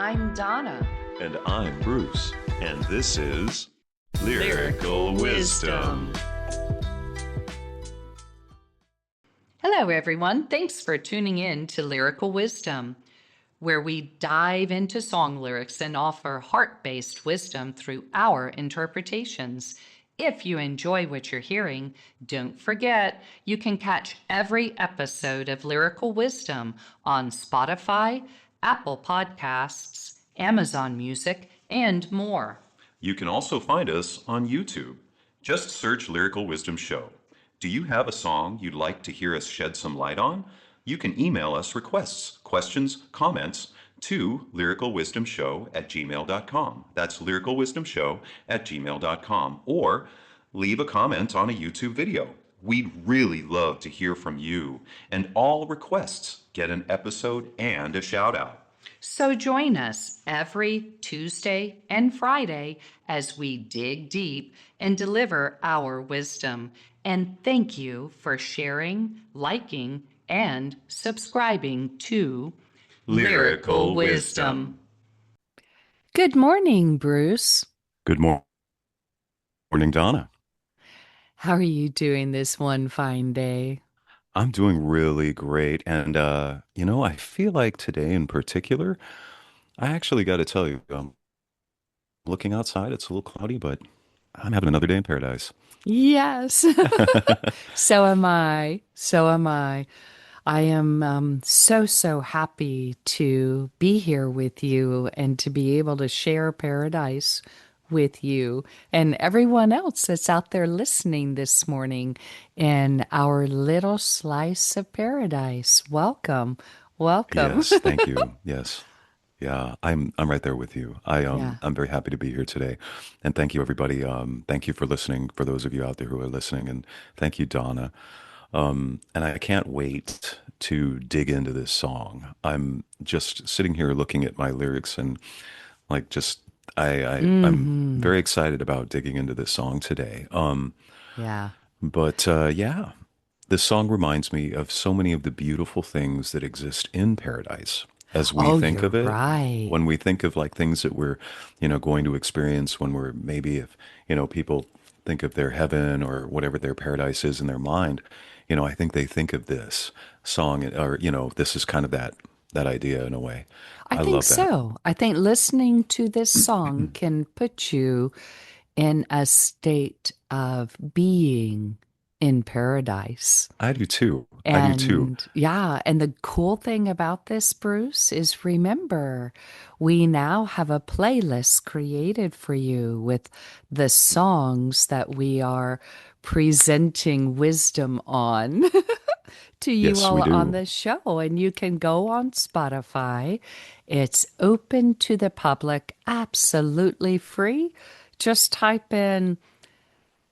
I'm Donna. And I'm Bruce, and this is Lyrical Wisdom. Hello, everyone. Thanks for tuning in to Lyrical Wisdom, where we dive into song lyrics and offer heart-based wisdom through our interpretations. If you enjoy what you're hearing, don't forget you can catch every episode of Lyrical Wisdom on Spotify, Apple Podcasts, Amazon Music, and more. You can also find us on YouTube. Just search Lyrical Wisdom Show. Do you have a song you'd like to hear us shed some light on? You can email us requests, questions, comments to lyricalwisdomshow@gmail.com. That's lyricalwisdomshow@gmail.com. Or leave a comment on a YouTube video. We'd really love to hear from you. And all requests get an episode and a shout out. So join us every Tuesday and Friday as we dig deep and deliver our wisdom. And thank you for sharing, liking, and subscribing to Lyrical Wisdom. Good morning, Bruce. Good morning, Donna. How are you doing this one fine day? I'm doing really great. And, I feel like today in particular, I actually got to tell you, looking outside, it's a little cloudy, but I'm having another day in paradise. Yes. So am I. So am I. I am so happy to be here with you and to be able to share paradise with you and everyone else that's out there listening this morning in our little slice of paradise. Welcome. Welcome. Yes, thank you. Yes. Yeah, I'm right there with you. Yeah. I'm very happy to be here today. And thank you everybody. Thank you for listening, for those of you out there who are listening, and thank you, Donna. And I can't wait to dig into this song. I'm just sitting here looking at my lyrics and like just I'm very excited about digging into this song today. Yeah. But yeah, this song reminds me of so many of the beautiful things that exist in paradise as we Oh, think you're of it. right. When we think of like things that we're, going to experience when we're maybe if, people think of their heaven or whatever their paradise is in their mind, I think they think of this song or, this is kind of that idea in a way. I I think love that. so. I think listening to this song can put you in a state of being in paradise. I do too. I do too. And yeah, and the cool thing about this, Bruce, is remember, we now have a playlist created for you with the songs that we are presenting wisdom on to you Yes, we all on do. the show. And you can go on Spotify. It's open to the public, absolutely free. Just type in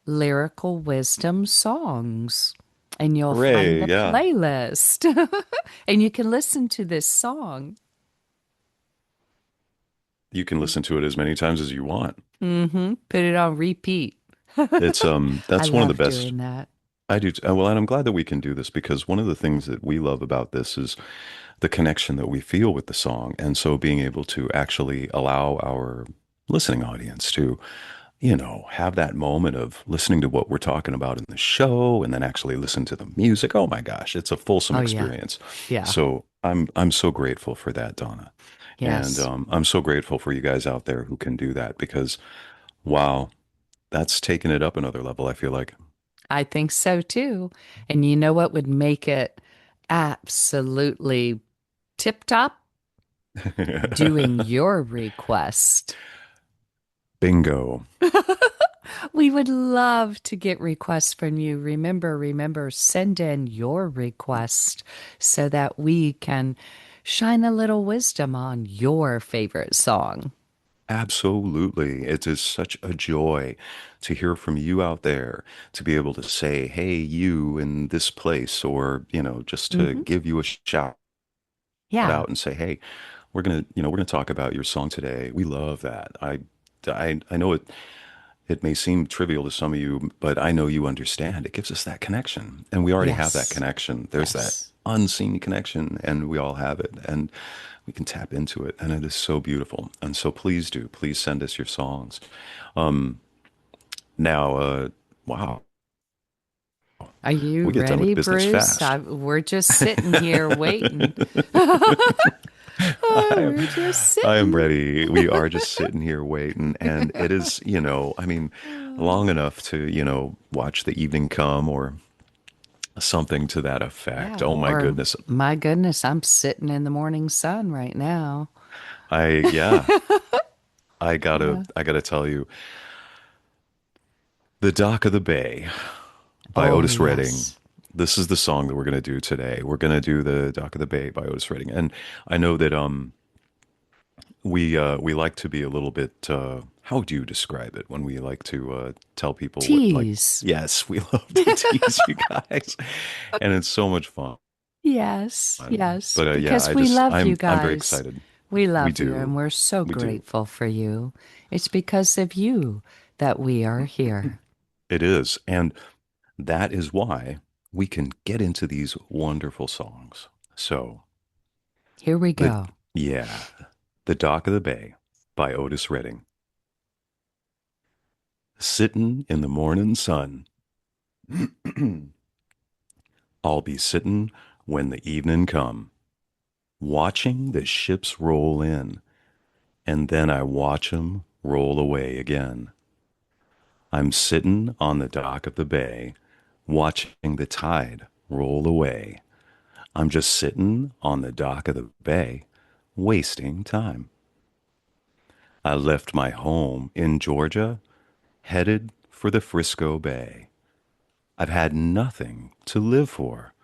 Lyrical Wisdom Songs and you'll find Hooray. the Yeah. playlist. And you can listen to this song. You can listen to it as many times as you want. Put it on repeat. It's I that's one of the love best. doing that. I do. Well, and I'm glad that we can do this because one of the things that we love about this is the connection that we feel with the song. And so being able to actually allow our listening audience to, have that moment of listening to what we're talking about in the show and then actually listen to the music. Oh my gosh, it's a fulsome Oh, yeah. experience. Yeah. So I'm so grateful for that, Donna. And Yes. I'm so grateful for you guys out there who can do that because wow, that's taken it up another level, I feel like. I think so too. And you know what would make it absolutely tip top? Doing your request. Bingo. We would love to get requests from you. Remember, send in your request so that we can shine a little wisdom on your favorite song. Absolutely. It is such a joy to hear from you out there, to be able to say, hey, you in this place, or, just to Hmm. give you a shout Yeah. out and say, hey, we're gonna talk about your song today. We love that. I know it may seem trivial to some of you, but I know you understand. It gives us that connection. And we already have that Yes. connection. There's that Yes. unseen connection, and we all have it, and we can tap into it, and it is so beautiful. And so please do, please send us your songs. Um, now, wow, Are you we get done with ready, business Bruce? fast. We're just sitting here waiting. I, We're just I am sitting. ready. We are just sitting here waiting, and it is, I mean, long enough to, watch the evening come or something to that effect. Yeah, Oh my or goodness. my goodness, I'm sitting in the morning sun right now. Yeah, Yeah. I gotta tell you, The Dock of the Bay by Oh, Otis Redding. yes. This is the song that we're gonna do today. We're gonna do The Dock of the Bay by Otis Redding. And I know that we like to be a little bit how do you describe it when we like to tell people what like Tease. yes, we love to tease you guys. And it's so much fun. Yes, yes, But yeah, because we love you I'm very guys. excited. We We love you, and do. we're so We do. grateful for you. It's because of you that we are here. It is. And that is why we can get into these wonderful songs. So, Here we the go. yeah, The Dock of the Bay by Otis Redding. Sittin' in the morning sun. I'll be sittin' when the evening come, watching the ships roll in, and then I watch 'em roll away again. I'm sittin' on the dock of the bay, watching the tide roll away. I'm just sittin' on the dock of the bay, wasting time. I left my home in Georgia, headed for the Frisco Bay. I've had nothing to live for.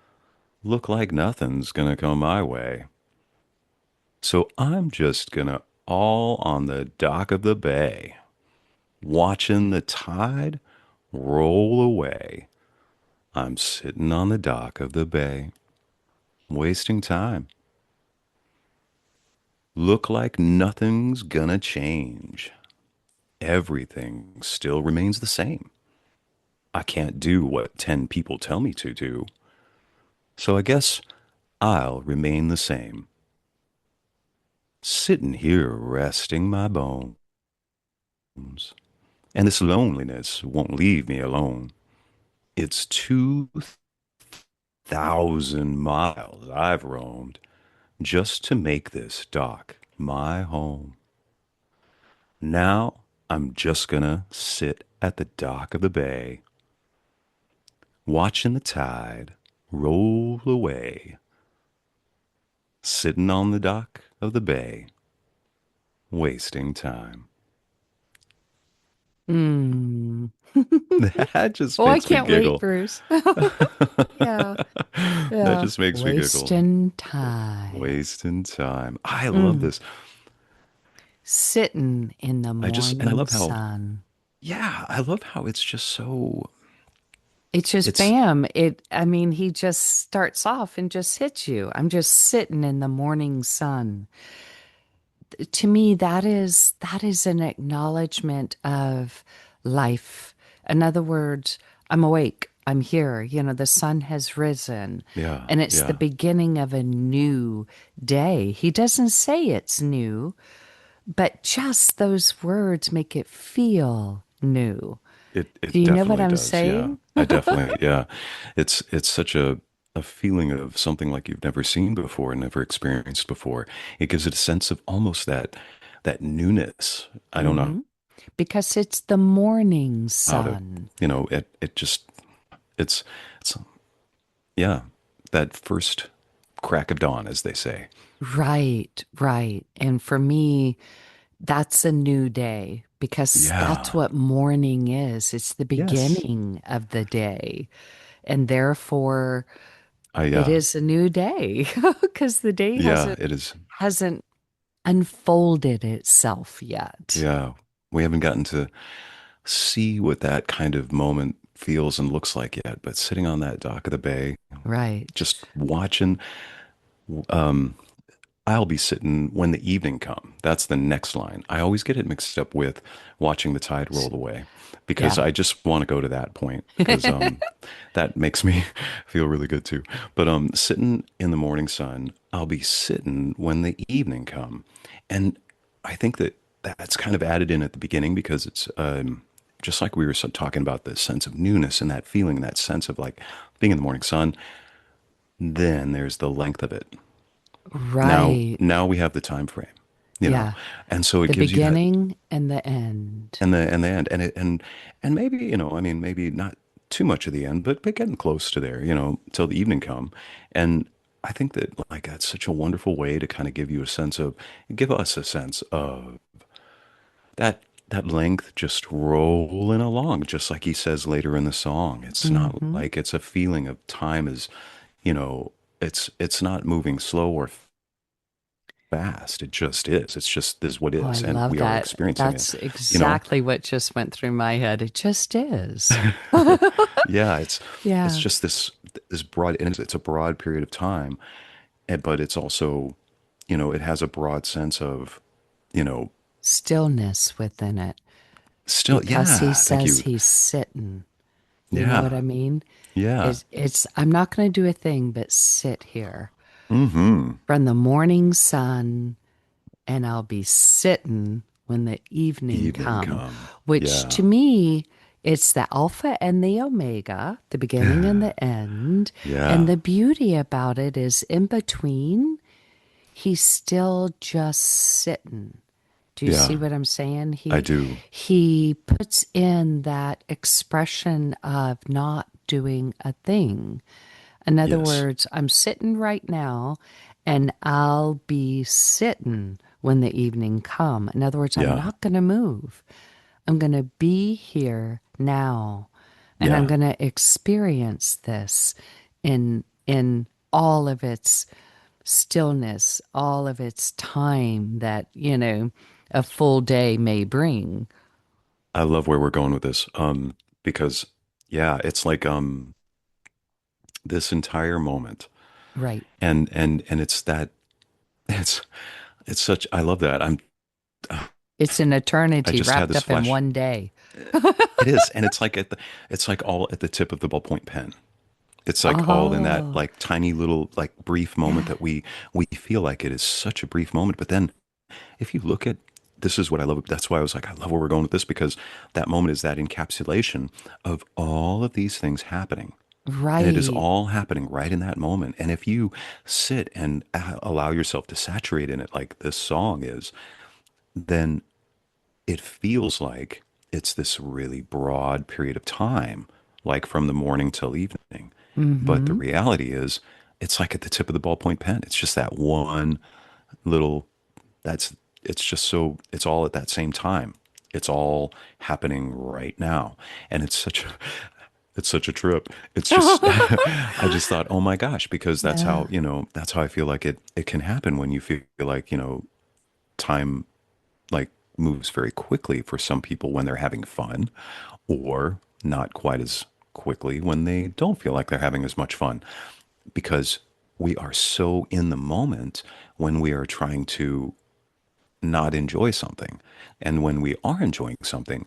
Look like nothing's gonna come my way. So I'm just gonna all on the dock of the bay, watching the tide roll away. I'm sitting on the dock of the bay, wasting time. Look like nothing's gonna change. Everything still remains the same. I can't do what 10 people tell me to do. So I guess I'll remain the same. Sitting here resting my bones. And this loneliness won't leave me alone. It's 2,000 miles I've roamed just to make this dock my home. Now I'm just gonna sit at the dock of the bay, watching the tide roll away, sitting on the dock of the bay, wasting time. Mm. That just Oh, I makes me can't wait, giggle. Bruce. Yeah, That yeah. just makes me giggle. Wasting time. Wasting time. I love Mm. this. Sitting in the And I morning love how, sun. yeah, I love how it's just so, It's just it's, bam. I mean, he just starts off and just hits you. I'm just sitting in the morning sun. To me, that is an acknowledgement of life. In other words, I'm awake. I'm here. The sun has risen yeah, and it's the yeah. beginning of a new day. He doesn't say it's new, but just those words make it feel new. Do It you know what definitely I'm does. Yeah. saying? I definitely, yeah. It's such a feeling of something like you've never seen before, never experienced before. It gives it a sense of almost that newness. I don't know Hmm. Because it's the morning how to, sun. it just it's it's yeah, that first crack of dawn, as they say. Right, right. And for me, that's a new day because that's Yeah. what morning is. It's the Yes. beginning of the day. And therefore, I it is a new day because the day yeah, hasn't it is. hasn't unfolded itself yet. Yeah. We haven't gotten to see what that kind of moment feels and looks like yet, but sitting on that dock of the bay, Right. just watching, um, I'll be sitting when the evening come. That's the next line. I always get it mixed up with watching the tide roll away because Yeah. I just want to go to that point because that makes me feel really good too. But sitting in the morning sun, I'll be sitting when the evening come. And I think that that's kind of added in at the beginning because it's just like we were talking about the sense of newness and that feeling, that sense of like being in the morning sun. Then there's the length of it. Right. Now we have the time frame, you know, Yeah. and so it The gives you that beginning and the end. and the end and maybe I mean maybe not too much of the end, but getting close to there, till the evening come, and I think that like that's such a wonderful way to kind of give us a sense of that length just rolling along, just like he says later in the song. It's not Hmm. like it's a feeling of time is, you know, it's not moving slow or fast. It just is. It's just this is what Oh, I is, and love we are that. experiencing it. That's You know, exactly what just went through my head. It just is. yeah. It's Yeah. just this broad, and it's a broad period of time, but it's also, it has a broad sense of, you know, Stillness within it still. because he Yeah. Thank says you. he's sitting. You know what Yeah. I mean? Yeah. It's I'm not going to do a thing but sit here Mm-hmm. from the morning sun, and I'll be sitting when the evening Evening come, come. which to Yeah. me, it's the alpha and the omega, the beginning and the end. And Yeah. the beauty about it is in between, he's still just sitting. Do you see Yeah. what I'm saying? I He do. he puts in that expression of not doing a thing. In other Yes. words, I'm sitting right now and I'll be sitting when the evening come. In other words, I'm Yeah. not going to move. I'm going to be here now and I'm Yeah. going to experience this in all of its stillness, all of its time that, a full day may bring. I love where we're going with this. Because yeah, it's like this entire moment. Right. And it's that it's it's such I love that. It's an I eternity just had wrapped this up in flash. one day. It is, and it's like all at the tip of the ballpoint pen. It's like all in that Oh, like tiny little like brief moment yeah. that we feel like it is such a brief moment. But then if you look at this is what I love. That's why I was like, I love where we're going with this because that moment is that encapsulation of all of these things happening. And it is Right. all happening right in that moment. And if you sit and allow yourself to saturate in it like this song is, then it feels like it's this really broad period of time, like from the morning till evening. But the Mm-hmm. reality is, it's like at the tip of the ballpoint pen. It's just that one little, that's, it's just so, it's all at that same time. It's all happening right now. And it's such a trip. It's just, I just thought, oh my gosh, because Yeah. that's how I feel like it can happen when you feel like, time like moves very quickly for some people when they're having fun, or not quite as quickly when they don't feel like they're having as much fun because we are so in the moment when we are trying to not enjoy something. And when we are enjoying something,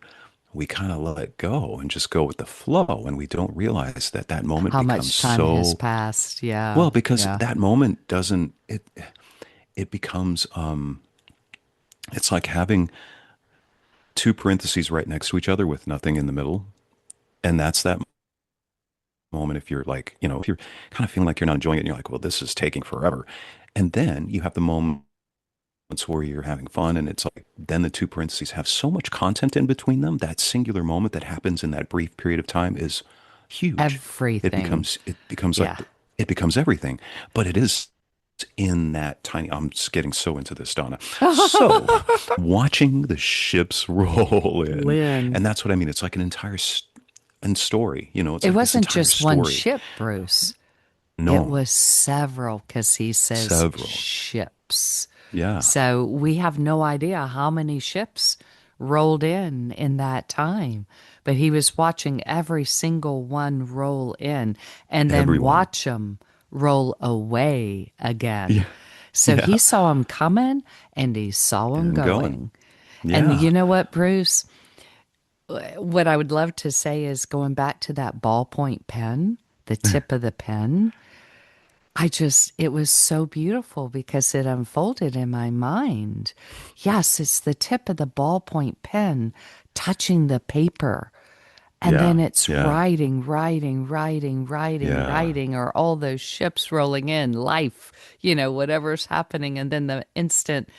we kind of let it go and just go with the flow. And we don't realize that that moment How becomes much time has so passed? Yeah. well because Yeah. that moment doesn't, it becomes, it's like having two parentheses right next to each other with nothing in the middle. And that's that moment if you're like, if you're kind of feeling like you're not enjoying it and you're like, well, this is taking forever. And then you have the moments where you're having fun and it's like, then the two parentheses have so much content in between them. That singular moment that happens in that brief period of time is huge. Everything. It becomes like, Yeah. it becomes everything, but it is in that tiny, I'm just getting so into this, Donna. So watching the ships roll in, Lynn. and that's what I mean. It's like an entire and story, it's It like this wasn't entire just one story. ship, Bruce. It No, was several because he says several. ships. Yeah. So we have no idea how many ships rolled in that time. But he was watching every single one roll in and then Everyone. watch them roll away again. Yeah. So he Yeah. saw him coming and he saw him And going. going. And you Yeah. know what, Bruce? What I would love to say is going back to that ballpoint pen, the tip of the pen. It was so beautiful because it unfolded in my mind. Yes, it's the tip of the ballpoint pen touching the paper. And Yeah. then it's Yeah. writing, writing, writing, writing, Yeah. writing, or all those ships rolling in, life, whatever's happening. And then the instant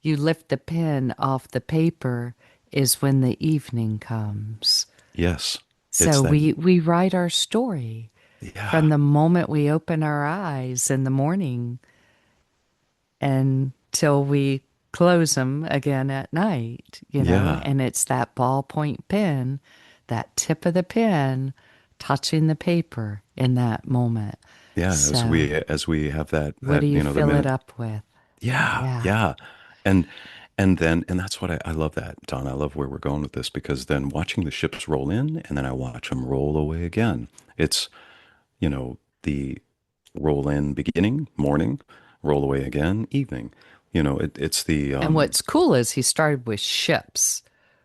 you lift the pen off the paper is when the evening comes. Yes. It's So that. we write our story from Yeah. the moment we open our eyes in the morning until we close them again at night. Yeah. And it's that ballpoint pen, that tip of the pen touching the paper in that moment. Yeah. So, As we have what do you the fill it minute. up with? Yeah. Yeah. Yeah. And and that's what I love that, Don. I love where we're going with this because then watching the ships roll in and then I watch them roll away again. It's, the roll in beginning, morning, roll away again, evening. It's the And what's cool is he started with ships,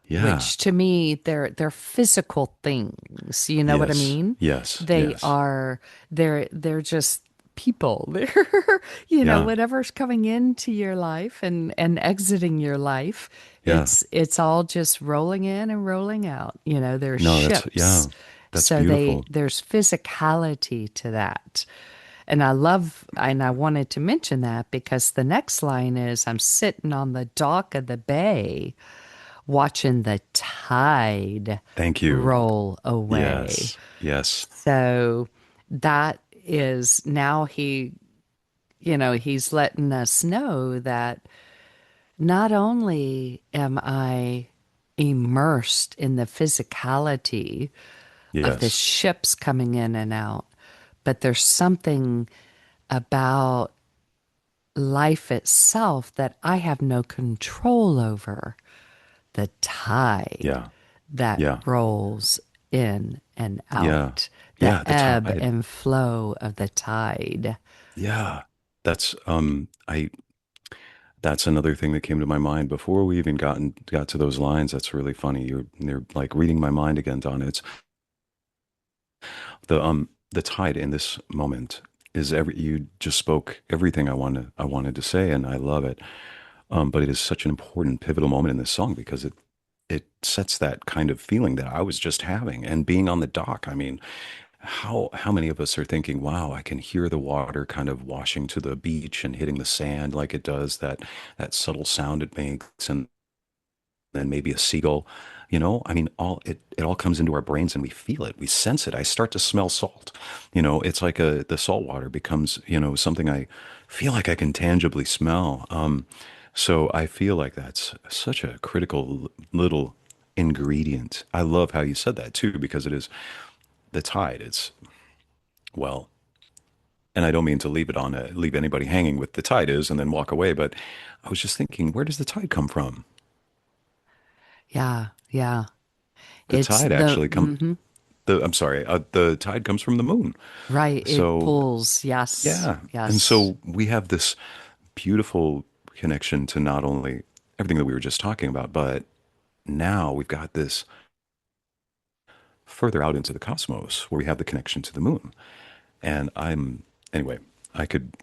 yeah. which to me they're physical things. You know what I Yes. mean? Yes. They Yes. are they're just people. They're Yeah. whatever's coming into your life and exiting your life, Yeah. it's all just rolling in and rolling out. They're No, ships. that's So beautiful. there's physicality to that. And I wanted to mention that because the next line is I'm sitting on the dock of the bay watching the tide Thank you. roll away. Yes. Yes. So that is now he's letting us know that not only am I immersed in the physicality of the Yes. ships coming in and out, but there's something about life itself that I have no control over. The tide Yeah. that Yeah. rolls in and Yeah. out, the Yeah. The ebb tide. and flow of the tide. Yeah. That's I that's another thing that came to my mind before we even got to those lines. That's really funny. You're like reading my mind again, Donna. It's the tide in this moment is you just spoke everything I wanted to say, and I love it. But it is such an important pivotal moment in this song because it sets that kind of feeling that I was just having and being on the dock. I mean, how many of us are thinking, wow, I can hear the water kind of washing to the beach and hitting the sand like it does, that subtle sound it makes, and then maybe a seagull. I mean, it all comes into our brains and we feel it, we sense it. I start to smell salt. It's like the salt water becomes, something I feel like I can tangibly smell. So I feel like that's such a critical little ingredient. I love how you said that too, because it is the tide. It's well, and I don't mean to leave anybody hanging with the tide is and then walk away, but I was just thinking, where does the tide come from? Yeah, yeah. The It's tide the actually come the I'm sorry, the tide comes from the moon. right. It So pulls. Yes, yeah, and yes. so we have this beautiful connection to not only everything that we were just talking about, but now we've got this further out into the cosmos where we have the connection to the moon. And anyway, I could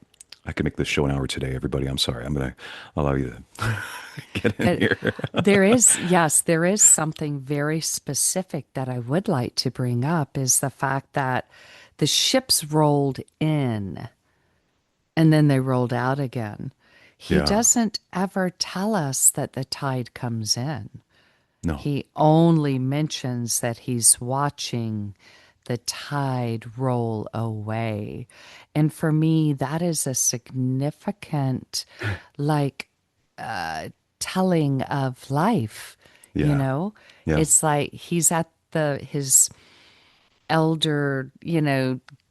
I could make this show an hour today, everybody. I'm sorry. I'm gonna allow you to get in It, here. there is, yes, there is something very specific that I would like to bring up is the fact that the ships rolled in and then they rolled out again. He Yeah. doesn't ever tell us that the tide comes in. No. He only mentions that he's watching the tide roll away. And for me, that is a significant, like, telling of life, you Yeah. know? Yeah. It's like he's at his elder,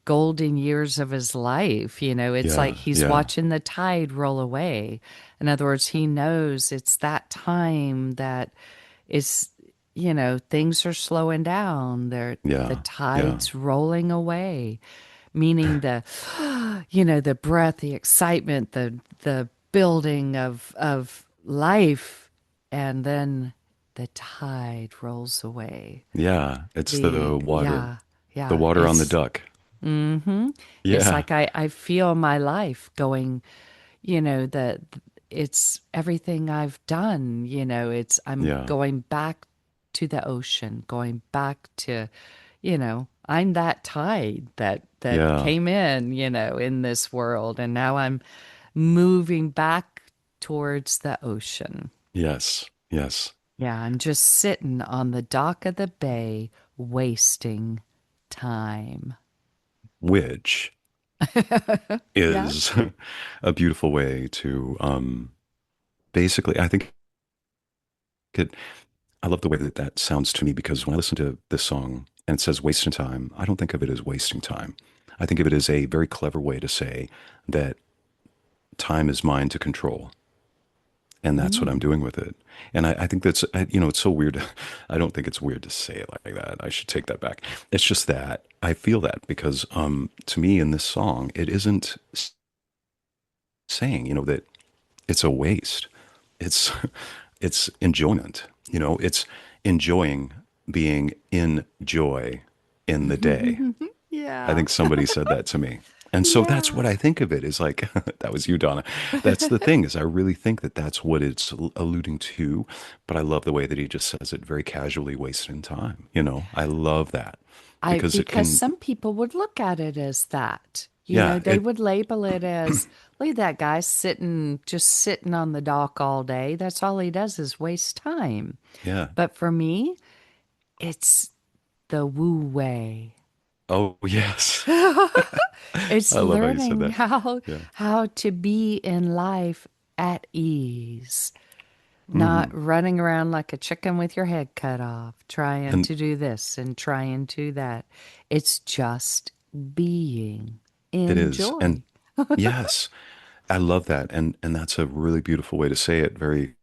golden years of his life. It's like Yeah. he's Yeah. watching the tide roll away. In other words, he knows it's that time that is, things are slowing down. The Yeah. Yeah. tide's rolling away, meaning the the breath, the excitement, the building of life, and then the tide rolls away. Yeah, it's The yeah, the yeah, water on the it's duck. it's Yeah, like I feel my life going, that it's everything I've done, it's I'm yeah, going back to the ocean, going back to, I'm that tide that yeah, came in, in this world, and now I'm moving back towards the ocean. yes, yes. Yeah, I'm just sitting on the dock of the bay wasting time. Which Yeah. is a beautiful way to basically, I think it, I love the way that that sounds to me because when I listen to this song and it says wasting time, I don't think of it as wasting time. I think of it as a very clever way to say that time is mine to control. And that's what I'm Mm. doing with it. And I think that's, it's so weird. I don't think it's weird to say it like that. I should take that back. It's just that I feel that because to me in this song, it isn't saying, that it's a waste. It's it's enjoyment. It's enjoying being in joy in the day. I Yeah. think somebody said that to me. And so that's Yeah. what I think of it is like, that was you, Donna. That's the thing is I really think that that's what it's alluding to. But I love the way that he just says it very casually, wasting time. I love that I because it because can, some people would look at it as that. yeah, They would label it as, look at that guy just sitting on the dock all day. That's all he does is waste time. yeah. But for me, it's the woo way. Oh, yes. It's I love how you said learning that. how Yeah. how to be in life at ease, not Hmm. running around like a chicken with your head cut off, trying And to do this and trying to that. It's just being. it is. And Enjoy. yes, I love that. And that's a really beautiful way to say it. Very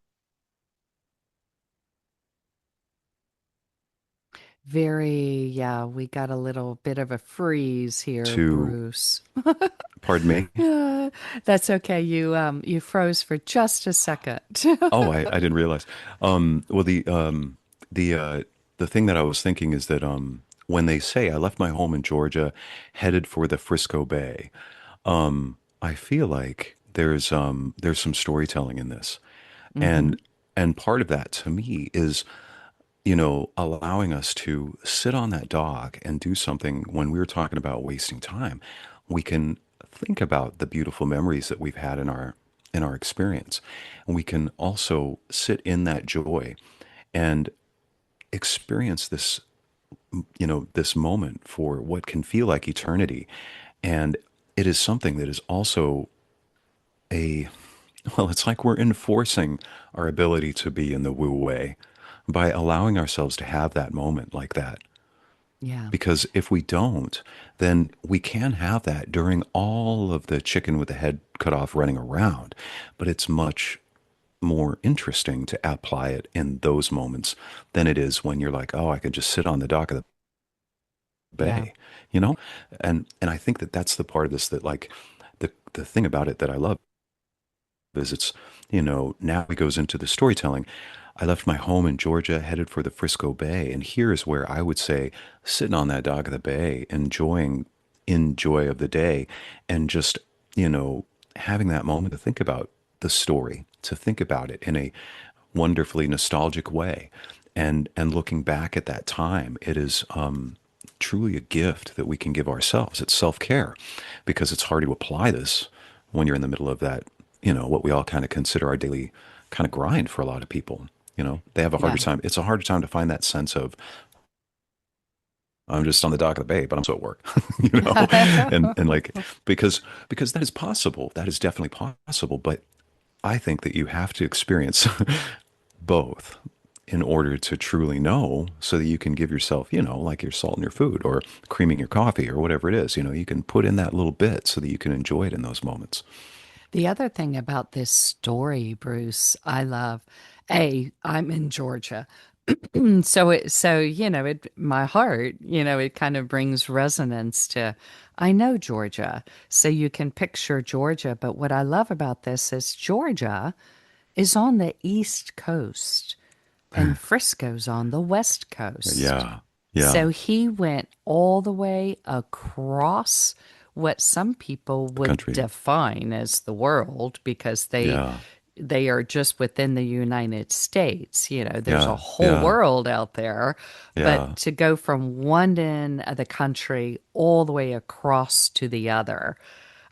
Very, yeah, we got a little bit of a freeze here, to, Bruce. pardon me. Uh, that's okay. You froze for just a second. Oh, I didn't realize. Well, the the thing that I was thinking is that when they say I left my home in Georgia, headed for the Frisco Bay, I feel like there's some storytelling in this, Hmm. and part of that to me is allowing us to sit on that dock and do something when we were talking about wasting time. We can think about the beautiful memories that we've had in our experience. And we can also sit in that joy and experience this, this moment for what can feel like eternity. And it is something that is also a, well, it's like we're enforcing our ability to be in the woo way by allowing ourselves to have that moment like that. Yeah, Because if we don't, then we can have that during all of the chicken with the head cut off running around. But it's much more interesting to apply it in those moments than it is when you're like, oh, I could just sit on the dock of the yeah, bay, you know? And I think that that's the part of this that like the thing about it that I love is it's, now he goes into the storytelling. I left my home in Georgia, headed for the Frisco Bay, and here is where I would say, sitting on that dock of the bay, enjoying in joy of the day, and just having that moment to think about the story, to think about it in a wonderfully nostalgic way, and looking back at that time, it is truly a gift that we can give ourselves. It's self care, because it's hard to apply this when you're in the middle of that, what we all kind of consider our daily kind of grind for a lot of people. They have a harder yeah, time. It's a harder time to find that sense of, I'm just on the dock of the bay, but I'm still at work, and like, because that is possible. That is definitely possible. But I think that you have to experience both in order to truly know so that you can give yourself, like your salt in your food or creaming your coffee or whatever it is, you can put in that little bit so that you can enjoy it in those moments. The other thing about this story, Bruce, I love, I'm in Georgia. my heart, it kind of brings resonance to, I know Georgia. So you can picture Georgia. But what I love about this is Georgia is on the East Coast and Frisco's on the West Coast. Yeah. So Yeah. he went all the way across what some people The would country. define as the world because Yeah. they are just within the United States. There's a Yeah. whole Yeah. world out there. But Yeah. to go from one end of the country all the way across to the other,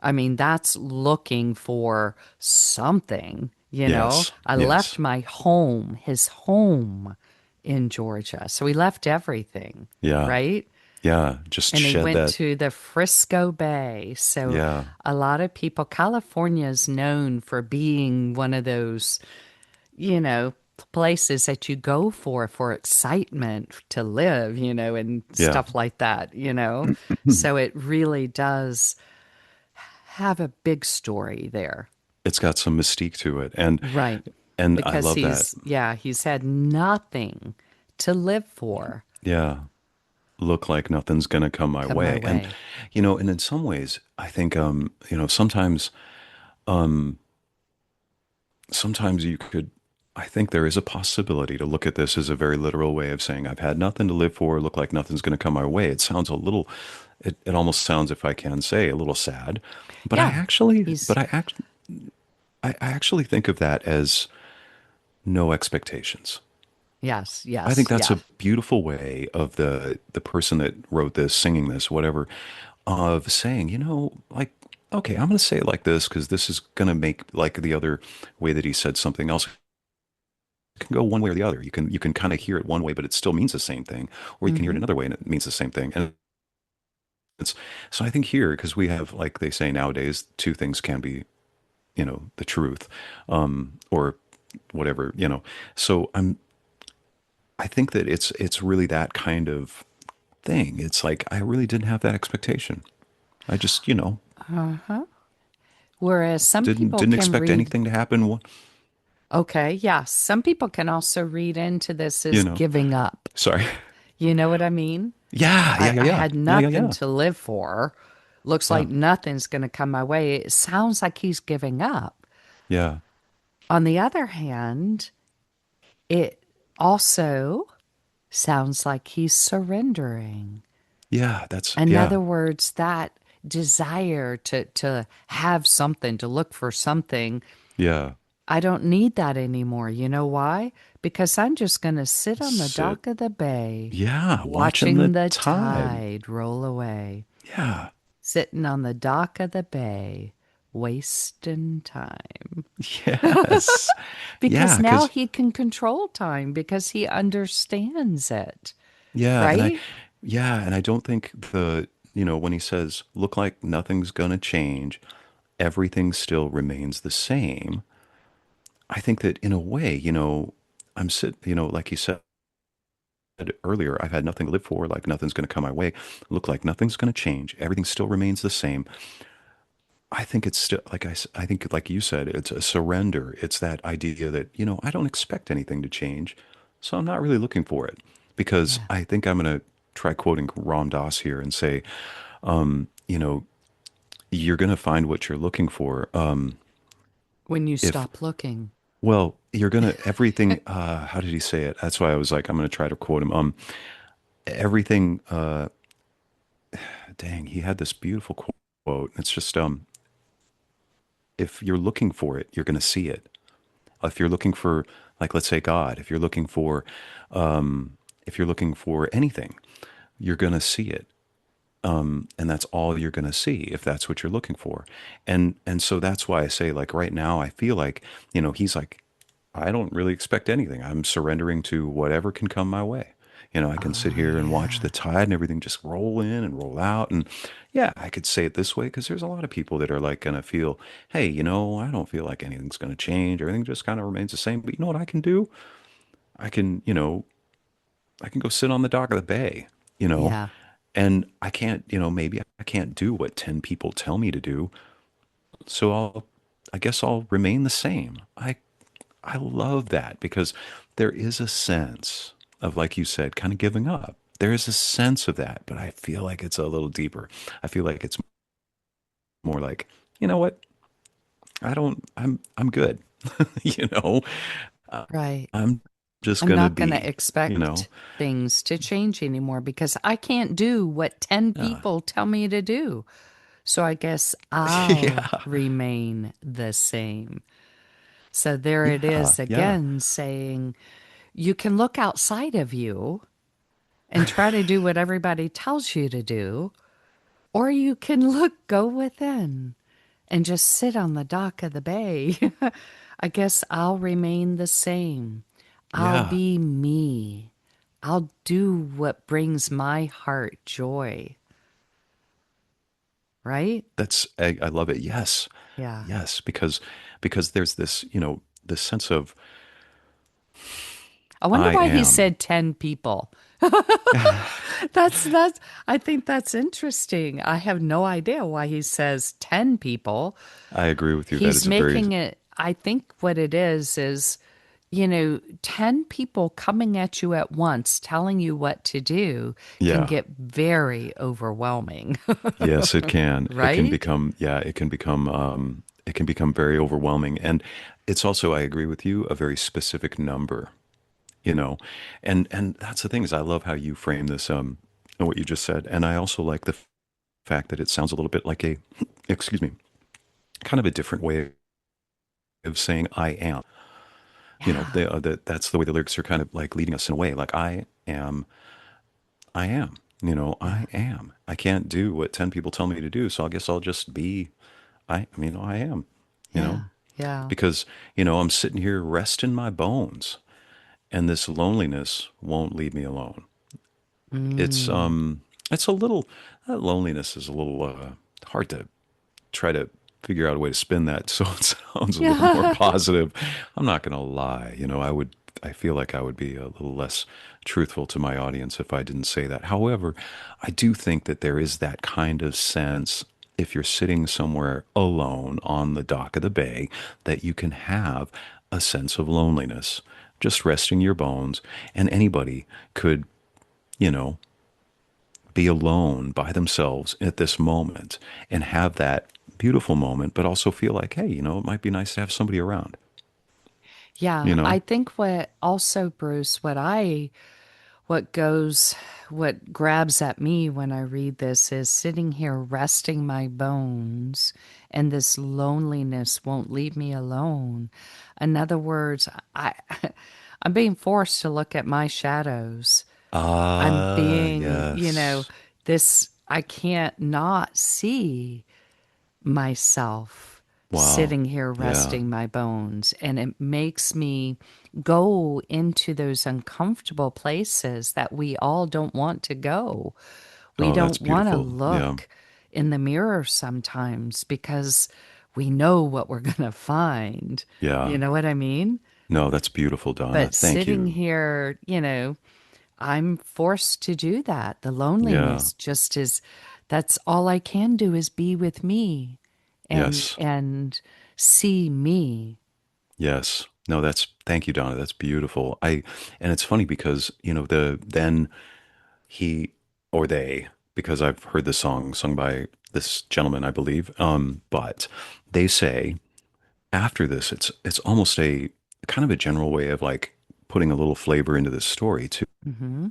I mean, that's looking for something. Yes. I left Yes. my home, his home in Georgia. So he left everything, Yeah. right? Yeah. Just And he shed went that. to the Frisco Bay. So Yeah. a lot of people, California is known for being one of those, you know, places that you go for excitement to live, and Yeah. stuff like that. So it really does have a big story there. It's got some mystique to it. Right. And I Because love that. he's had nothing to live for Yeah. Look like nothing's gonna come my come my way. And way. and in some ways, I think sometimes sometimes you could I think there is a possibility to look at this as a very literal way of saying I've had nothing to live for, look like nothing's gonna come my way. It sounds a little it almost sounds, if I can say, a little sad. But Yeah. He's I actually think of that as no expectations. yes, I think yes, that's a yeah. beautiful way of the person that wrote this, singing this, whatever, of saying, like, okay, I'm going to say it like this because this is going to make like the other way that he said something else can go one way or the other. You can kind of hear it one way, but it still means the same thing, or you can hear it Hmm. another way and it means the same thing. And it's so I think here because we have like they say nowadays, two things can be the truth, or whatever. So I think that it's really that kind of thing. It's like I really didn't have that expectation. I just, Whereas some didn't people didn't can expect read, anything to happen. okay, yeah, some people can also read into this You as know, giving up. sorry. You know what I mean? Yeah, yeah, yeah, I yeah, had yeah, yeah, nothing yeah, to live for. Looks yeah, like nothing's going to come my way. It sounds like he's giving up. yeah, On the other hand, it also sounds like he's surrendering. yeah. In other words, that desire to have something, to look for something, Yeah. I don't need that anymore. You know why? Because I'm just going to sit on the Sit, dock of the bay, yeah, watching watching the the tide. tide roll away, Yeah, sitting on the dock of the bay, wasting time. yes, yeah, Because now because he can control time because he understands it, yeah, right? and I don't think when he says, "Look like nothing's gonna change, everything still remains the same." I think that in a way, like you said earlier, I've had nothing to live for, like nothing's going to come my way. Look like nothing's going to change. Everything still remains the same. I think it's still, I think, like you said, it's a surrender. It's that idea that, I don't expect anything to change. So I'm not really looking for it because Yeah. I think I'm going to try quoting Ram Dass here and say, you know, you're going to find what you're looking for. When you If stop looking. Well, you're gonna everything. How did he say it? That's why I was like, I'm gonna try to quote him. Everything. Dang, he had this beautiful quote. It's just, if you're looking for it, you're gonna see it. If you're looking for, like, let's say God. If you're looking for anything, you're gonna see it. And that's all you're going to see if that's what you're looking for. And so that's why I say, like, right now I feel like, he's like, I don't really expect anything. I'm surrendering to whatever can come my way. I can sit Oh, here and watch the yeah. tide and everything just roll in and roll out. And yeah, I could say it this way because there's a lot of people that are like going to feel, hey, I don't feel like anything's going to change. Everything just kind of remains the same. But you know what I can do? I can, I can go sit on the dock of the bay, you know, Yeah. and I can't, maybe I can't do what 10 people tell me to do. So I guess I'll remain the same. I love that because there is a sense. of, like you said, kind of giving up. There is a sense of that, but I feel like it's a little deeper. I feel like it's more like, you know what? I'm good. You know, uh, Right. I'm just I'm gonna not going to be, you know, expect things to change anymore because I can't do what 10 yeah, people tell me to do. So I guess I'll yeah, remain the same. So there it yeah, is yeah. again saying you can look outside of you and try to do what everybody tells you to do, or you can go within and just sit on the dock of the bay. I guess I'll remain the same. I'll Yeah, be me. I'll do what brings my heart joy, right? I love it. Yes, Yeah. yes, because there's this, this sense of I wonder I why he am. said 10 people. That's I think that's interesting. I have no idea why he says 10 people. I agree with you. That He's is a very, making it, I think what it is, 10 people coming at you at once, telling you what to do can yeah. get very overwhelming, Yes, it can. It can right? become, yeah, it can become very overwhelming. And it's also, I agree with you, a very specific number, you know. And that's the thing is I love how you frame this, what you just said. And I also like the fact that it sounds a little bit like a, excuse me, kind of a different way of saying I am. Yeah. That's the way the lyrics are kind of like leading us in a way. Like I am. Yeah. I am. I can't do what 10 people tell me to do, so I guess I'll just be I am, you know, Yeah. Yeah. because, I'm sitting here resting my bones and this loneliness won't leave me alone. It's Mm. um it's a little that loneliness is a little hard to try to figure out a way to spin that so it sounds a little more Yeah. positive. I'm not going to lie. I feel like I would be a little less truthful to my audience if I didn't say that. However, I do think that there is that kind of sense if you're sitting somewhere alone on the dock of the bay that you can have a sense of loneliness, just resting your bones, and anybody could, you know, be alone by themselves at this moment and have that beautiful moment, but also feel like, hey, it might be nice to have somebody around, you Yeah. know? I think what also, Bruce, what goes, what grabs at me when I read this is sitting here resting my bones, and this loneliness won't leave me alone. In other words, I'm being forced to look at my shadows. I'm Ah, being, yes. this, I can't not see myself Wow. sitting here Yeah. resting my bones. And it makes me go into those uncomfortable places that we all don't want to go. We Oh, that's don't want to beautiful. Yeah. look in the mirror sometimes because we know what we're going to find. Yeah. You know what I mean? No, that's beautiful, Donna. But Thank sitting you. here, I'm forced to do that. The Yeah. loneliness just is, that's all I can do is be with me and Yes. see me. Yes. No, thank you, Donna. That's beautiful. And it's funny because, then he or they, because I've heard this song sung by this gentleman, I believe. But they say after this, it's almost a kind of a general way of like putting a little flavor into this story too. Hmm.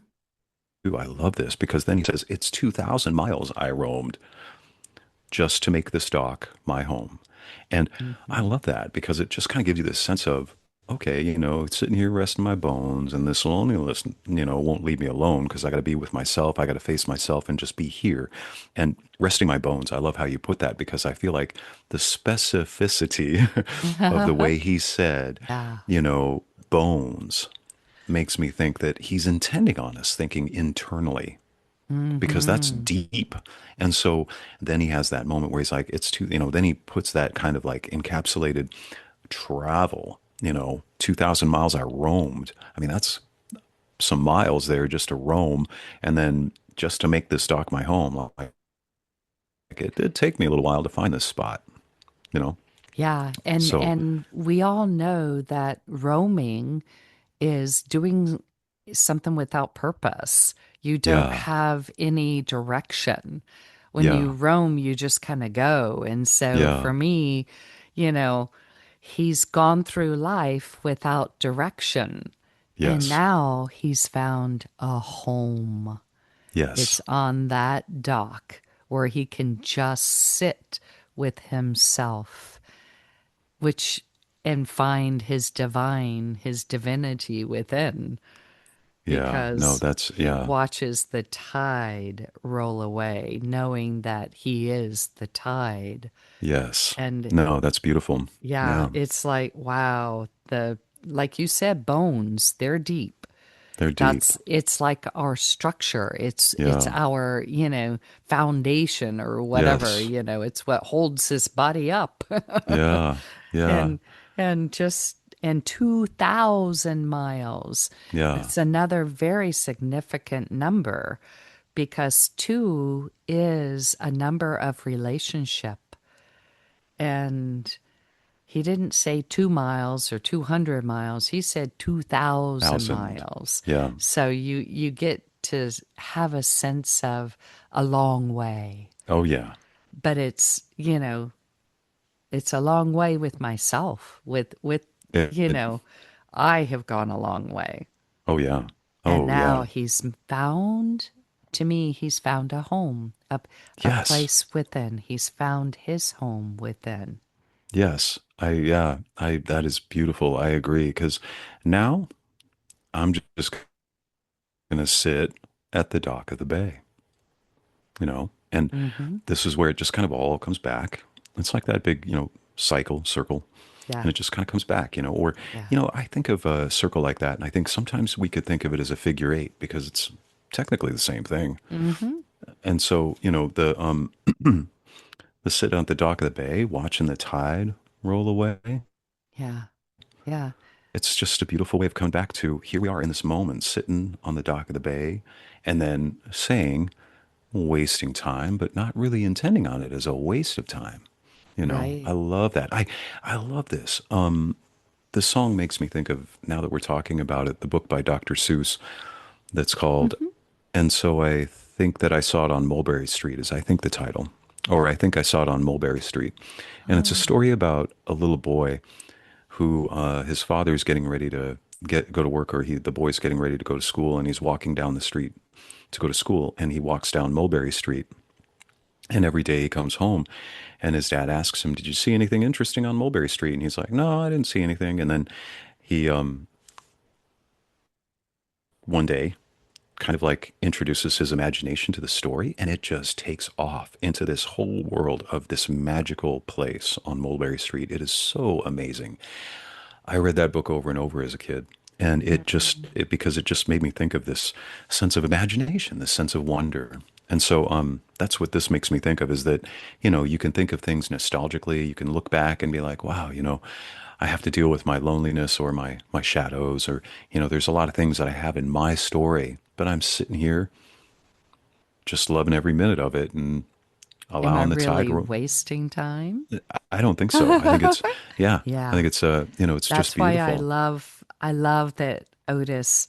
I love this because then he says, it's 2,000 miles I roamed just to make this dock my home. And I Hmm. love that because it just kind of gives you this sense of, okay, sitting here resting my bones and this loneliness, won't leave me alone because I got to be with myself. I got to face myself and just be here and resting my bones. I love how you put that because I feel like the specificity of the way he said, Yeah. bones makes me think that he's intending on us thinking internally because that's Hmm. deep. And so then he has that moment where he's like, it's too, then he puts that kind of like encapsulated travel, 2,000 miles I roamed. I mean, that's some miles there just to roam. And then just to make this dock my home, like it did take me a little while to find this spot, you know? Yeah. And So we all know that roaming is doing something without purpose. You don't Yeah. have any direction. When you Yeah. roam, you just kind of go. And so Yeah. for me, you know, he's gone through life without direction. And Yes. now he's found a home. Yes. It's on that dock where he can just sit with himself, which and find his divinity within, Yeah. No, because that's, he yeah. watches the tide roll away, knowing that he is the tide. Yes. And No, that's beautiful. yeah, Yeah. it's like, wow, like you said, bones, they're deep. They're deep. It's like our structure. It's Yeah. our, foundation or whatever, Yes. it's what holds this body up. Yeah. Yeah. and and 2,000 miles. Yeah. It's another very significant number because 2 is a number of relationship. And he didn't say 2 miles or 200 miles. He said 2,000 Thousand. miles. Yeah. So you get to have a sense of a long way. Oh, yeah. But it's a long way with myself. With It, you it- know, I have gone a long way. oh, yeah. And Oh, now yeah. he's found a home, a Yes. place within. He's found his home within. Yes. That is beautiful. I agree. Because now I'm just going to sit at the dock of the bay, and Mm-hmm. this is where it just kind of all comes back. It's like that big, circle, Yeah. and it just kind of comes back, or, Yeah. I think of a circle like that, and I think sometimes we could think of it as a figure eight because it's technically the same thing. Mm-hmm. And so, the sit on the dock of the bay, watching the tide roll away. Yeah. Yeah. It's just a beautiful way of coming back to here we are in this moment, sitting on the dock of the bay, and then saying, wasting time, but not really intending on it as a waste of time. I Right. love that. I love this. The song makes me think of, now that we're talking about it, the book by Dr. Seuss that's called Mm-hmm. And So I Think That I Saw It on Mulberry Street is I think the title. Or I think I saw it on Mulberry Street. And it's a Oh, story about a little boy who his father's getting ready to go to work, or the boy's getting ready to go to school, and he's walking down the street to go to school, and he walks down Mulberry Street. And every day he comes home, and his dad asks him, "Did you see anything interesting on Mulberry Street?" And he's like, "No, I didn't see anything." And then he one day kind of like introduces his imagination to the story, and it just takes off into this whole world of this magical place on Mulberry Street. It is so amazing. I read that book over and over as a kid, and because it just made me think of this sense of imagination, this sense of wonder. And so that's what this makes me think of, is that, you can think of things nostalgically. You can look back and be like, wow, I have to deal with my loneliness or my shadows, or, there's a lot of things that I have in my story, but I'm sitting here just loving every minute of it and am I allowing the tide. really wasting time? I don't think so. I think it's, yeah, I Yeah. think it's, it's just That's why beautiful. I love that Otis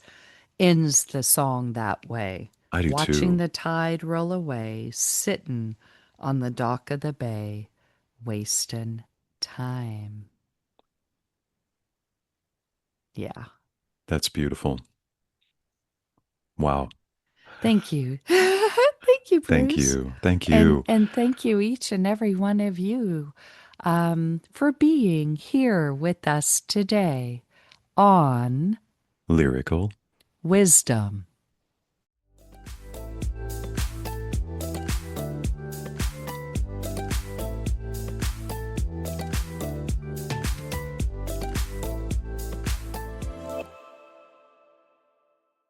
ends the song that way. I do Watching too. the tide roll away, sitting on the dock of the bay, wasting time. Yeah. That's beautiful. Wow. Thank you. Thank you, Thank Bruce. you. Thank And you. thank you each and every one of you for being here with us today on Lyrical Wisdom.